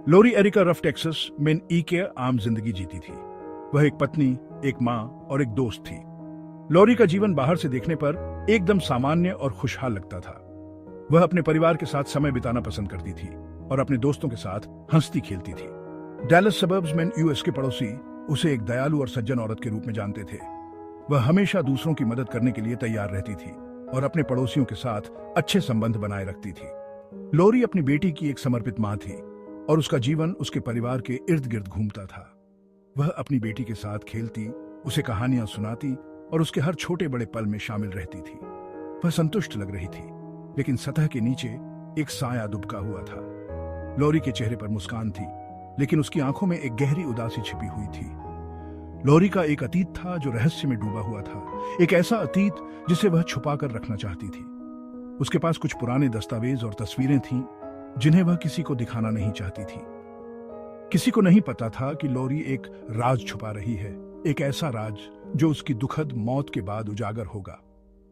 लोरी areca rough Texas में के आम जिंदगी जीती थी। वह एक पत्नी, एक माँ और एक दोस्त थी। लोरी का जीवन बाहर से देखने पर एकदम सामान्य और खुशहाल लगता था। वह अपने परिवार के साथ समय बिताना पसंद करती थी और अपने दोस्तों के साथ हंसती खेलती थी। डैलस सबर्ब्स में यूएस के पड़ोसी उसे एक दयालु और सज्जन औरत के रूप में जानते थे। वह हमेशा दूसरों की मदद करने के लिए तैयार रहती थी और अपने पड़ोसियों के साथ अच्छे संबंध बनाए रखती थी। लोरी अपनी बेटी की एक समर्पित मां थी और उसका जीवन उसके परिवार के इर्द गिर्द घूमता था। वह अपनी बेटी के साथ खेलती, उसे कहानियां सुनाती और उसके हर छोटे बड़े पल में शामिल रहती थी। वह संतुष्ट लग रही थी, लेकिन सतह के नीचे एक साया दुबका हुआ था। लोरी के चेहरे पर मुस्कान थी, लेकिन उसकी आंखों में एक गहरी उदासी छिपी हुई थी। लोरी का एक अतीत था जो रहस्य में डूबा हुआ था, एक ऐसा अतीत जिसे वह छुपाकर रखना चाहती थी। उसके पास कुछ पुराने दस्तावेज और तस्वीरें थीं, जिन्हें वह किसी को दिखाना नहीं चाहती थी। किसी को नहीं पता था कि लोरी एक राज छुपा रही है, एक ऐसा राज जो उसकी दुखद मौत के बाद उजागर होगा।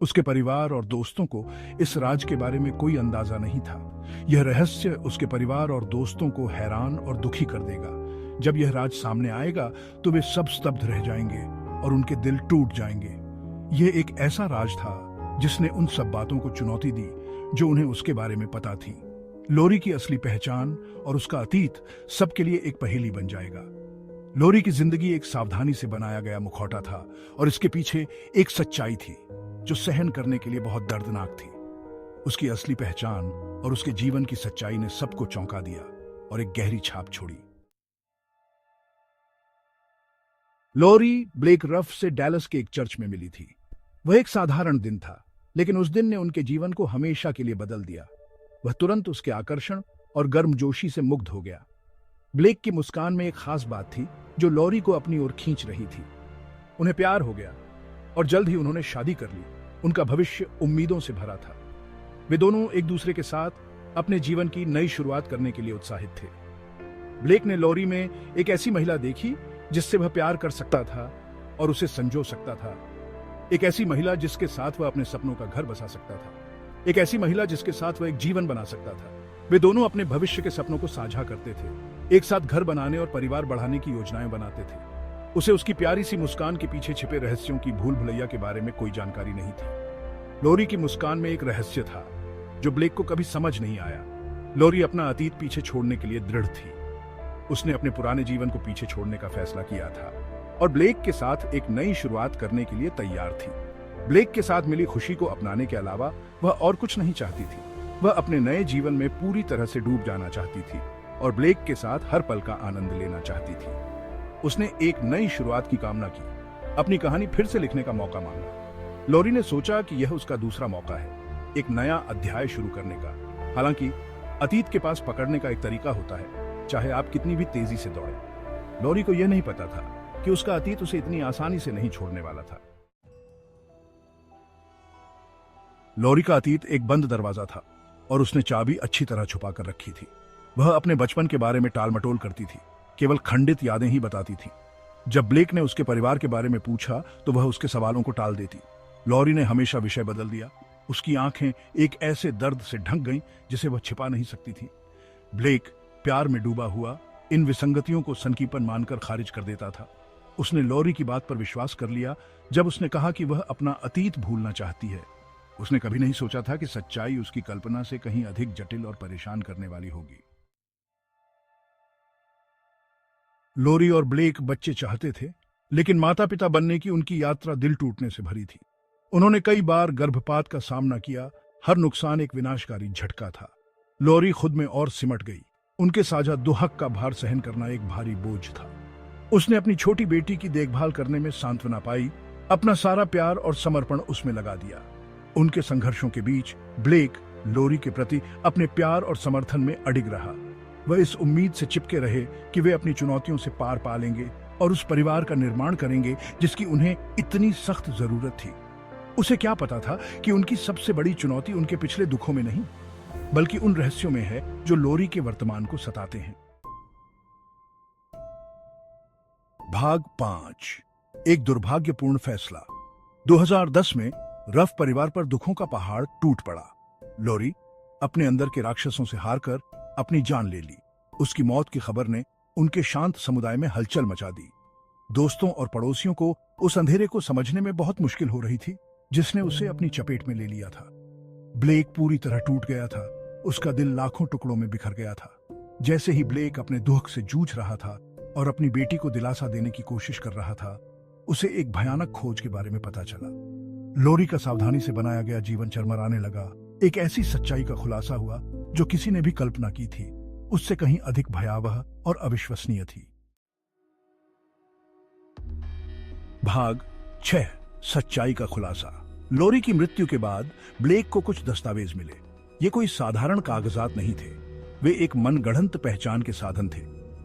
उसके परिवार और दोस्तों को इस राज के बारे में कोई अंदाजा नहीं था। यह रहस्य उसके परिवार और दोस्तों को हैरान और दुखी कर देगा। जब यह राज सामने आएगा तो वे सब स्तब्ध रह जाएंगे और उनके दिल टूट जाएंगे। यह एक ऐसा राज था जिसने उन सब बातों को चुनौती दी जो उन्हें उसके बारे में पता थी। लोरी की असली पहचान और उसका अतीत सबके लिए एक पहेली बन जाएगा। लोरी की जिंदगी एक सावधानी से बनाया गया मुखौटा था और इसके पीछे एक सच्चाई थी जो सहन करने के लिए बहुत दर्दनाक थी। उसकी असली पहचान और उसके जीवन की सच्चाई ने सबको चौंका दिया और एक गहरी छाप छोड़ी। लोरी ब्लेक रफ से डैलस के एक चर्च में मिली थी। वह एक साधारण दिन था, लेकिन उस दिन ने उनके जीवन को हमेशा के लिए बदल दिया। वह तुरंत उसके आकर्षण और गर्मजोशी से मुग्ध हो गया। ब्लेक की मुस्कान में एक खास बात थी जो लोरी को अपनी ओर खींच रही थी। उन्हें प्यार हो गया और जल्द ही उन्होंने शादी कर ली। उनका भविष्य उम्मीदों से भरा था। वे दोनों एक दूसरे के साथ अपने जीवन की नई शुरुआत करने के लिए उत्साहित थे। ब्लेक ने लोरी में एक ऐसी महिला देखी जिससे वह प्यार कर सकता था और उसे संजो सकता था। एक ऐसी महिला जिसके साथ वह अपने सपनों का घर बसा सकता था। एक ऐसी महिला जिसके साथ वह एक जीवन बना सकता था। वे दोनों अपने भविष्य के सपनों को साझा करते थे, एक साथ घर बनाने और परिवार बढ़ाने की योजनाएं बनाते थे। उसे उसकी प्यारी सी मुस्कान के पीछे छिपे रहस्यों की भूल भुलैया के बारे में कोई जानकारी नहीं थी। लोरी की मुस्कान में एक रहस्य था जो ब्लेक को कभी समझ नहीं आया। लोरी अपना अतीत पीछे छोड़ने के लिए दृढ़ थी। उसने अपने पुराने जीवन को पीछे छोड़ने का फैसला किया था और ब्लेक के साथ एक नई शुरुआत करने के लिए तैयार थी। ब्लेक के साथ मिली खुशी को अपनाने के अलावा वह और कुछ नहीं चाहती थी। वह अपने नए जीवन में पूरी तरह से डूब जाना चाहती थी और ब्लेक के साथ हर पल का आनंद लेना चाहती थी। उसने एक नई शुरुआत की कामना की, अपनी कहानी फिर से लिखने का मौका मांगा। लोरी ने सोचा कि यह उसका दूसरा मौका है, एक नया अध्याय शुरू करने का। हालांकि अतीत के पास पकड़ने का एक तरीका होता है, चाहे आप कितनी भी तेजी से दौड़ें। लोरी को यह नहीं पता था कि उसका अतीत उसे इतनी आसानी से नहीं छोड़ने वाला था। लोरी का अतीत एक बंद दरवाजा था और उसने चाबी अच्छी तरह छुपा कर रखी थी। वह अपने बचपन के बारे में टाल मटोल करती थी, केवल खंडित यादें ही बताती थी। जब ब्लेक ने उसके परिवार के बारे में पूछा तो वह उसके सवालों को टाल देती। लोरी ने हमेशा विषय बदल दिया। उसकी आंखें एक ऐसे दर्द से ढक गईं जिसे वह छिपा नहीं सकती थी। ब्लेक प्यार में डूबा हुआ इन विसंगतियों को सनकीपन मानकर खारिज कर देता था। उसने लोरी की बात पर विश्वास कर लिया जब उसने कहा कि वह अपना अतीत भूलना चाहती है। उसने कभी नहीं सोचा था कि सच्चाई उसकी कल्पना से कहीं अधिक जटिल और परेशान करने वाली होगी। लोरी और ब्लेक बच्चे चाहते थे, लेकिन माता पिता बनने की उनकी यात्रा दिल टूटने से भरी थी। उन्होंने कई बार गर्भपात का सामना किया। हर नुकसान एक विनाशकारी झटका था। लोरी खुद में और सिमट गई। उनके साझा दुहक का भार सहन करना एक भारी बोझ था। उसने अपनी छोटी बेटी की देखभाल करने में सांत्वना पाई, अपना सारा प्यार और समर्पण उसमें लगा दिया। उनके संघर्षों के बीच ब्लेक लोरी के प्रति अपने प्यार और समर्थन में अडिग रहा। वह इस उम्मीद से चिपके रहे कि वे अपनी चुनौतियों से पार पा लेंगे और उस परिवार का निर्माण करेंगे जिसकी उन्हें इतनी सख्त जरूरत थी। उसे क्या पता था कि उनकी सबसे बड़ी चुनौती उनके पिछले दुखों में नहीं, बल्कि उन रहस्यों में है जो लोरी के वर्तमान को सताते हैं। भाग 5, एक दुर्भाग्यपूर्ण फैसला। 2010 में रफ परिवार पर दुखों का पहाड़ टूट पड़ा। लोरी अपने अंदर के राक्षसों से हारकर अपनी जान ले ली। उसकी मौत की खबर ने उनके शांत समुदाय में हलचल मचा दी। दोस्तों और पड़ोसियों को उस अंधेरे को समझने में बहुत मुश्किल हो रही थी जिसने उसे अपनी चपेट में ले लिया था। ब्लेक पूरी तरह टूट गया था, उसका दिल लाखों टुकड़ों में बिखर गया था। जैसे ही ब्लेक अपने दुख से जूझ रहा था और अपनी बेटी को दिलासा देने की कोशिश कर रहा था, उसे एक भयानक खोज के बारे में पता चला। लोरी का सावधानी से बनाया गया जीवन चरमराने लगा। एक ऐसी सच्चाई का खुलासा हुआ जो किसी ने भी कल्पना की थी, उससे कहीं अधिक भयावह और अविश्वसनीय थी। भाग 6, सच्चाई का खुलासा। लोरी की मृत्यु के बाद ब्लेक को कुछ दस्तावेज मिले। ये कोई साधारण कागजात नहीं थे, वे एक मनगढ़ंत पहचान के साधन थे।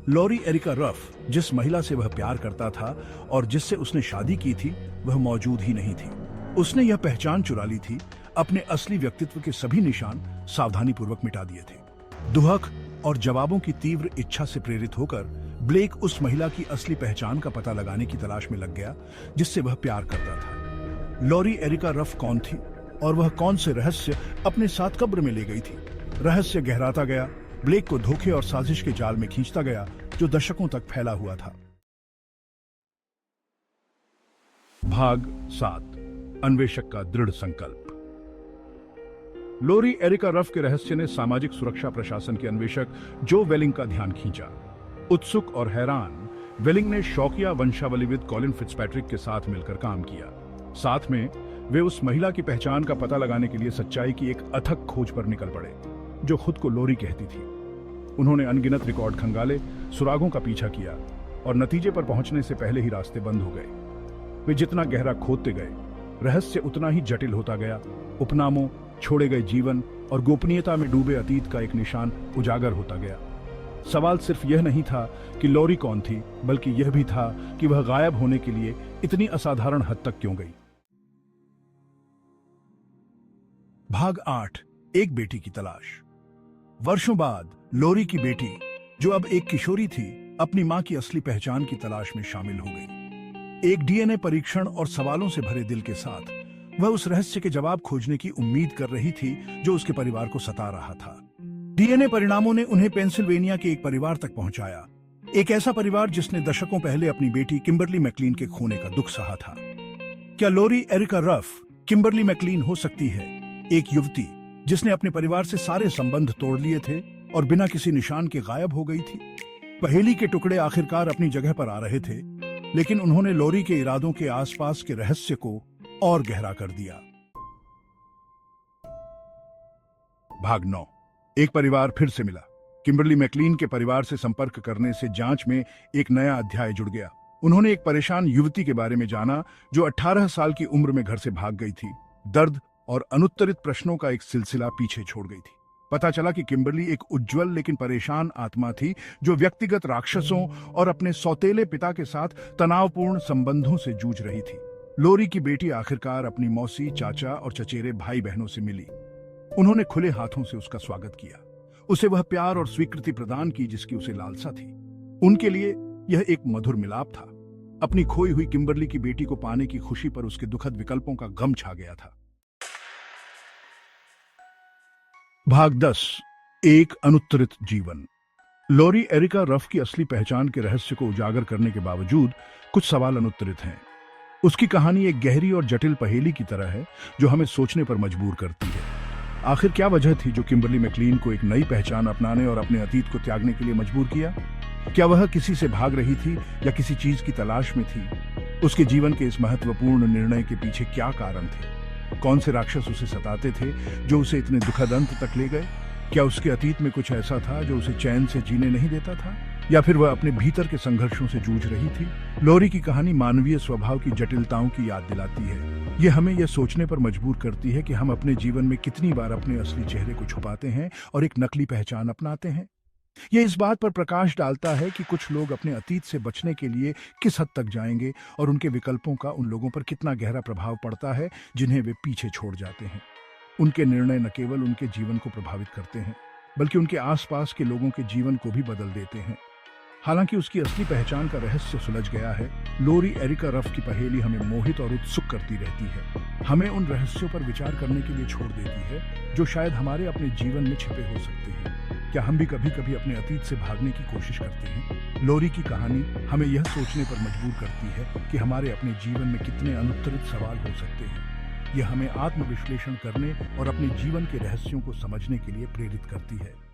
लोरी एरिका रफ, जिस महिला से वह प्यार करता था और जिससे उसने शादी की थी, वह मौजूद ही नहीं थी। उसने यह पहचान चुरा ली थी। अपने असली व्यक्तित्व के सभी निशान सावधानीपूर्वक मिटा दिए थे। दुहक और जवाबों की तीव्र इच्छा से प्रेरित होकर ब्लेक उस महिला की असली पहचान का पता लगाने की तलाश में लग गया जिससे वह प्यार करता था। लोरी एरिका रफ कौन थी और वह कौन से रहस्य अपने साथ कब्र में ले गई थी? रहस्य गहराता गया, ब्लेक को धोखे और साजिश के जाल में खींचता गया जो दशकों तक फैला हुआ था। भाग 7, अन्वेषक का दृढ़ संकल्प। लोरी एरिका रफ के रहस्य ने सामाजिक सुरक्षा प्रशासन के अन्वेषक जो वेलिंग का ध्यान खींचा। उत्सुक और हैरान, वेलिंग ने शौकिया वंशावलीविद कॉलिन फिट्जपैट्रिक के साथ मिलकर काम किया। साथ में वे उस महिला की पहचान का पता लगाने के लिए सच्चाई की एक अथक खोज पर निकल पड़े जो खुद को लोरी कहती थी। उन्होंने अनगिनत रिकॉर्ड खंगाले, सुरागों का पीछा किया और नतीजे पर पहुंचने से पहले ही रास्ते बंद हो गए। वे जितना गहरा खोदते गए, रहस्य उतना ही जटिल होता गया। उपनामों, छोड़े गए जीवन और गोपनीयता में डूबे अतीत का एक निशान उजागर होता गया। सवाल सिर्फ यह नहीं था कि लोरी कौन थी, बल्कि यह भी था कि वह गायब होने के लिए इतनी असाधारण हद तक क्यों गई। भाग 8, एक बेटी की तलाश। वर्षों बाद लोरी की बेटी, जो अब एक किशोरी थी, अपनी मां की असली पहचान की तलाश में शामिल हो गई। एक डीएनए परीक्षण और सवालों से भरे दिल के साथ वह उस रहस्य के जवाब खोजने की उम्मीद कर रही थी जो उसके परिवार को सता रहा था। डीएनए परिणामों ने उन्हें पेंसिल्वेनिया के एक परिवार तक पहुंचाया, एक ऐसा परिवार जिसने दशकों पहले अपनी बेटी किम्बरली मैकलीन के खोने का दुख सहा था। क्या लोरी एरिका रफ किम्बरली मैकलीन हो सकती है, एक युवती जिसने अपने परिवार से सारे संबंध तोड़ लिए थे और बिना किसी निशान के गायब हो गई थी? पहेली के टुकड़े आखिरकार अपनी जगह पर आ रहे थे, लेकिन उन्होंने लोरी के इरादों के आसपास के रहस्य को और गहरा कर दिया। भाग 9, एक परिवार फिर से मिला। किम्बरली मैकलीन के परिवार से संपर्क करने से जांच में एक नया अध्याय जुड़ गया। उन्होंने एक परेशान युवती के बारे में जाना जो 18 साल की उम्र में घर से भाग गई थी। दर्द और अनुत्तरित प्रश्नों का एक सिलसिला पीछे छोड़ गई थी। पता चला कि किम्बरली एक उज्जवल लेकिन परेशान आत्मा थी जो व्यक्तिगत राक्षसों और अपने सौतेले पिता के साथ तनावपूर्ण संबंधों से जूझ रही थी। लोरी की बेटी आखिरकार अपनी मौसी, चाचा और चचेरे भाई बहनों से मिली। उन्होंने खुले हाथों से उसका स्वागत किया, उसे वह प्यार और स्वीकृति प्रदान की जिसकी उसे लालसा थी। उनके लिए यह एक मधुर मिलाप था। अपनी खोई हुई किम्बरली की बेटी को पाने की खुशी पर उसके दुखद विकल्पों का गम छा गया था। भाग 10, एक अनुत्तरित जीवन। लोरी एरिका रफ की असली पहचान के रहस्य को उजागर करने के बावजूद कुछ सवाल अनुत्तरित हैं। उसकी कहानी एक गहरी और जटिल पहेली की तरह है जो हमें सोचने पर मजबूर करती है। आखिर क्या वजह थी जो किम्बरली मैकलीन को एक नई पहचान अपनाने और अपने अतीत को त्यागने के लिए मजबूर किया? क्या वह किसी से भाग रही थी या किसी चीज की तलाश में थी? उसके जीवन के इस महत्वपूर्ण निर्णय के पीछे क्या कारण थे? कौन से राक्षस उसे सताते थे जो उसे इतने दुखद अंत तक ले गए? क्या उसके अतीत में कुछ ऐसा था जो उसे चैन से जीने नहीं देता था, या फिर वह अपने भीतर के संघर्षों से जूझ रही थी? लोरी की कहानी मानवीय स्वभाव की जटिलताओं की याद दिलाती है। यह हमें यह सोचने पर मजबूर करती है कि हम अपने जीवन में कितनी बार अपने असली चेहरे को छुपाते हैं और एक नकली पहचान अपनाते हैं। यह इस बात पर प्रकाश डालता है कि कुछ लोग अपने अतीत से बचने के लिए किस हद तक जाएंगे और उनके विकल्पों का उन लोगों पर कितना गहरा प्रभाव पड़ता है जिन्हें वे पीछे छोड़ जाते हैं। उनके निर्णय न केवल उनके जीवन को प्रभावित करते हैं, बल्कि उनके आसपास के लोगों के जीवन को भी बदल देते हैं। हालांकि उसकी असली पहचान का रहस्य सुलझ गया है, लोरी एरिका रफ की पहेली हमें मोहित और उत्सुक करती रहती है। हमें उन रहस्यों पर विचार करने के लिए छोड़ देती है जो शायद हमारे अपने जीवन में छिपे हो सकते हैं। क्या हम भी कभी कभी अपने अतीत से भागने की कोशिश करते हैं? लॉरी की कहानी हमें यह सोचने पर मजबूर करती है कि हमारे अपने जीवन में कितने अनुत्तरित सवाल हो सकते हैं। यह हमें आत्मविश्लेषण करने और अपने जीवन के रहस्यों को समझने के लिए प्रेरित करती है।